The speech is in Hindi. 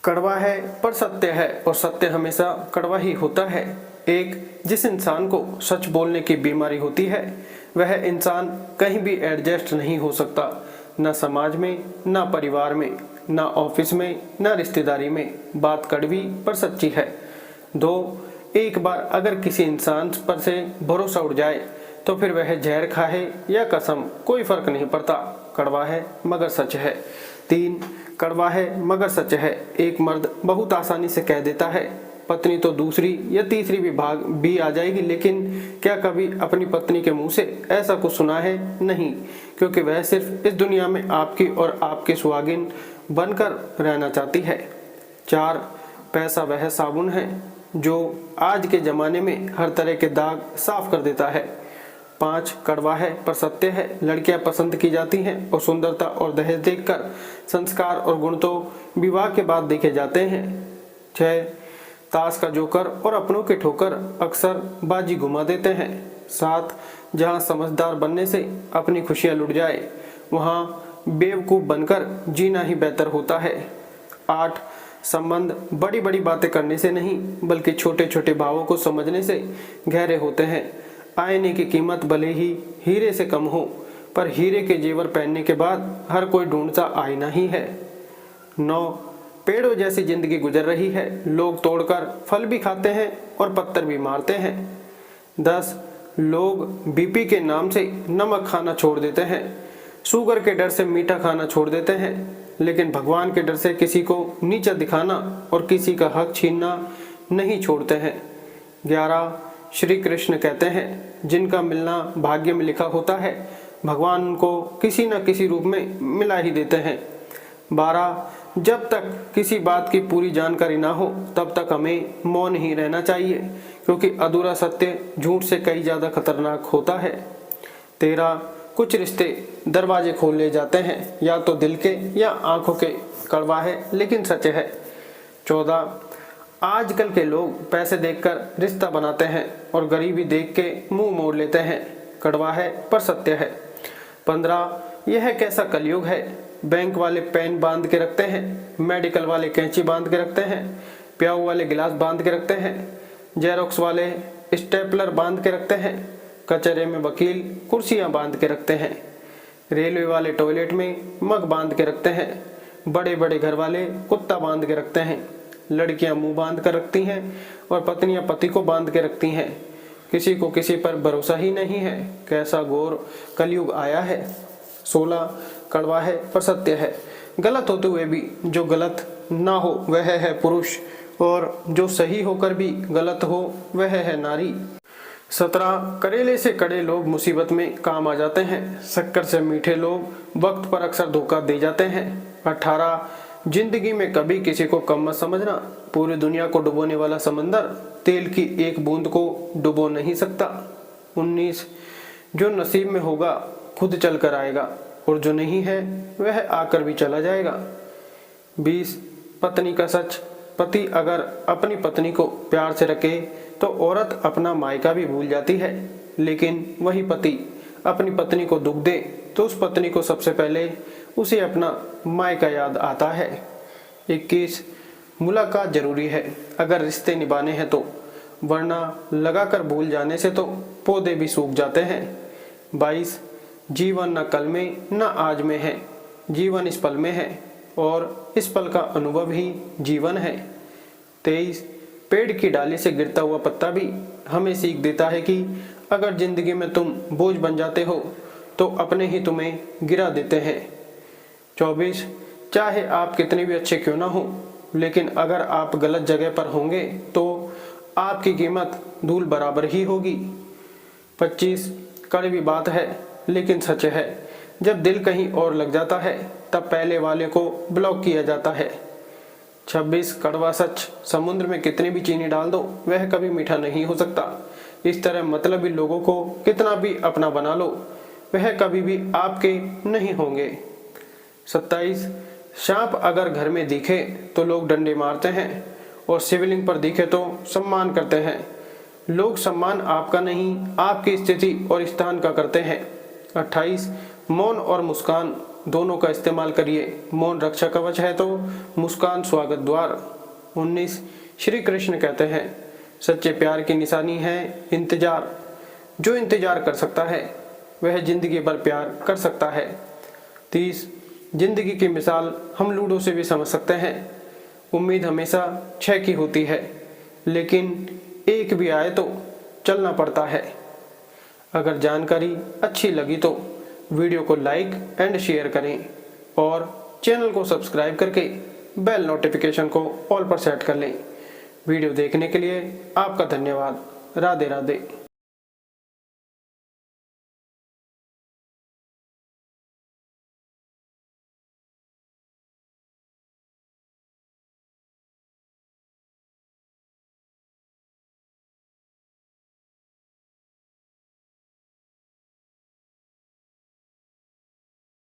कड़वा है पर सत्य है और सत्य हमेशा कड़वा ही होता है। जिस इंसान को सच बोलने की बीमारी होती है वह इंसान कहीं भी एडजस्ट नहीं हो सकता, न समाज में, न परिवार में, न ऑफिस में, न रिश्तेदारी में। बात कड़वी पर सच्ची है। एक बार अगर किसी इंसान पर से भरोसा उड़ जाए तो फिर वह जहर खाए या कसम कोई फर्क नहीं पड़ता। कड़वा है मगर सच है। कड़वा है मगर सच है। एक मर्द बहुत आसानी से कह देता है पत्नी तो दूसरी या तीसरी भी आ जाएगी, लेकिन क्या कभी अपनी पत्नी के मुंह से ऐसा कुछ सुना है? नहीं, क्योंकि वह सिर्फ इस दुनिया में आपकी और आपके सुहागिन बनकर रहना चाहती है। पैसा वह साबुन है जो आज के ज़माने में हर तरह के दाग साफ कर देता है। कड़वा है पर सत्य है। लड़कियां पसंद की जाती हैं और सुंदरता और दहेज देखकर संस्कार और गुण तो विवाह के बाद देखे जाते हैं। ताश का जोकर और अपनों के ठोकर अक्सर बाजी घुमा देते हैं। जहां समझदार बनने से अपनी खुशियां लुट जाए वहां बेवकूफ़ बनकर जीना ही बेहतर होता है। संबंध बड़ी बड़ी बातें करने से नहीं बल्कि छोटे छोटे भावों को समझने से गहरे होते हैं। आईने की कीमत भले ही हीरे से कम हो, पर हीरे के जेवर पहनने के बाद हर कोई ढूंढता आईना ही है। पेड़ों जैसी जिंदगी गुजर रही है। लोग तोड़कर फल भी खाते हैं और पत्थर भी मारते हैं। लोग बीपी के नाम से नमक खाना छोड़ देते हैं, शुगर के डर से मीठा खाना छोड़ देते हैं, लेकिन भगवान के डर से किसी को नीचा दिखाना और किसी का हक छीनना नहीं छोड़ते हैं। श्री कृष्ण कहते हैं जिनका मिलना भाग्य में लिखा होता है भगवान उनको किसी न किसी रूप में मिला ही देते हैं। जब तक किसी बात की पूरी जानकारी ना हो तब तक हमें मौन ही रहना चाहिए, क्योंकि अधूरा सत्य झूठ से कई ज़्यादा खतरनाक होता है। कुछ रिश्ते दरवाजे खोल ले जाते हैं, या तो दिल के या आंखों के। कड़वा है लेकिन सच है। आजकल के लोग पैसे देखकर रिश्ता बनाते हैं और गरीबी देख के मुंह मोड़ लेते हैं। कड़वा है पर सत्य है। यह कैसा कलयुग है। बैंक वाले पेन बांध के रखते हैं, मेडिकल वाले कैंची बांध के रखते हैं, प्याऊ वाले गिलास बांध के रखते हैं, जेरोक्स वाले स्टेपलर बांध के रखते हैं, कचहरे में वकील कुर्सियां बांध के रखते हैं, रेलवे वाले टॉयलेट में मग बांध के रखते हैं, बड़े बड़े घर वाले कुत्ता बांध के रखते हैं, लड़कियां मुंह बांध कर रखती हैं और पत्नियां पति को बांध के रखती हैं। किसी को किसी पर भरोसा ही नहीं है। कैसा घोर कलयुग आया है। कड़वा है पर सत्य है। गलत होते हुए भी जो गलत ना हो वह है पुरुष, और जो सही होकर भी गलत हो वह है नारी। 17 करेले से कड़े लोग मुसीबत में काम आ जाते हैं। शक्कर से मीठे लोग वक्त पर अक्सर धोखा दे जाते हैं। 18 जिंदगी में कभी किसी को कम मत समझना। पूरी दुनिया को डुबोने वाला समंदर तेल की एक बूंद को डुबो नहीं सकता। 19 जो नसीब में होगा खुद चल कर आएगा, और जो नहीं है वह आकर भी चला जाएगा। 20 पत्नी का सच। पति अगर अपनी पत्नी को प्यार से रखे तो औरत अपना मायका भी भूल जाती है, लेकिन वही पति अपनी पत्नी को दुख दे तो उस पत्नी को सबसे पहले उसे अपना मायका याद आता है। 21 मुलाकात जरूरी है अगर रिश्ते निभाने हैं तो, वरना लगाकर भूल जाने से तो पौधे भी सूख जाते हैं। 22 जीवन न कल में न आज में है, जीवन इस पल में है और इस पल का अनुभव ही जीवन है। 23 पेड़ की डाली से गिरता हुआ पत्ता भी हमें सीख देता है कि अगर जिंदगी में तुम बोझ बन जाते हो तो अपने ही तुम्हें गिरा देते हैं। 24 चाहे आप कितने भी अच्छे क्यों ना हो, लेकिन अगर आप गलत जगह पर होंगे तो आपकी कीमत धूल बराबर ही होगी। 25 कड़वी बात है लेकिन सच है। जब दिल कहीं और लग जाता है तब पहले वाले को ब्लॉक किया जाता है। 26 कड़वा सच। समुद्र में कितनी भी चीनी डाल दो वह कभी मीठा नहीं हो सकता। इस तरह मतलबी लोगों को कितना भी अपना बना लो वह कभी भी आपके नहीं होंगे। 27 सांप अगर घर में दिखे तो लोग डंडे मारते हैं और शिवलिंग पर दिखे तो सम्मान करते हैं। लोग सम्मान आपका नहीं आपकी स्थिति और स्थान का करते हैं। 28 मौन और मुस्कान दोनों का इस्तेमाल करिए। मौन रक्षा कवच है तो मुस्कान स्वागत द्वार। 19 श्री कृष्ण कहते हैं सच्चे प्यार की निशानी है इंतजार। जो इंतजार कर सकता है वह जिंदगी भर प्यार कर सकता है। 30 जिंदगी की मिसाल हम लूडो से भी समझ सकते हैं। उम्मीद हमेशा 6 की होती है, लेकिन 1 भी आए तो चलना पड़ता है। अगर जानकारी अच्छी लगी तो वीडियो को लाइक एंड शेयर करें और चैनल को सब्सक्राइब करके बेल नोटिफिकेशन को ऑल पर सेट कर लें। वीडियो देखने के लिए आपका धन्यवाद। राधे राधे।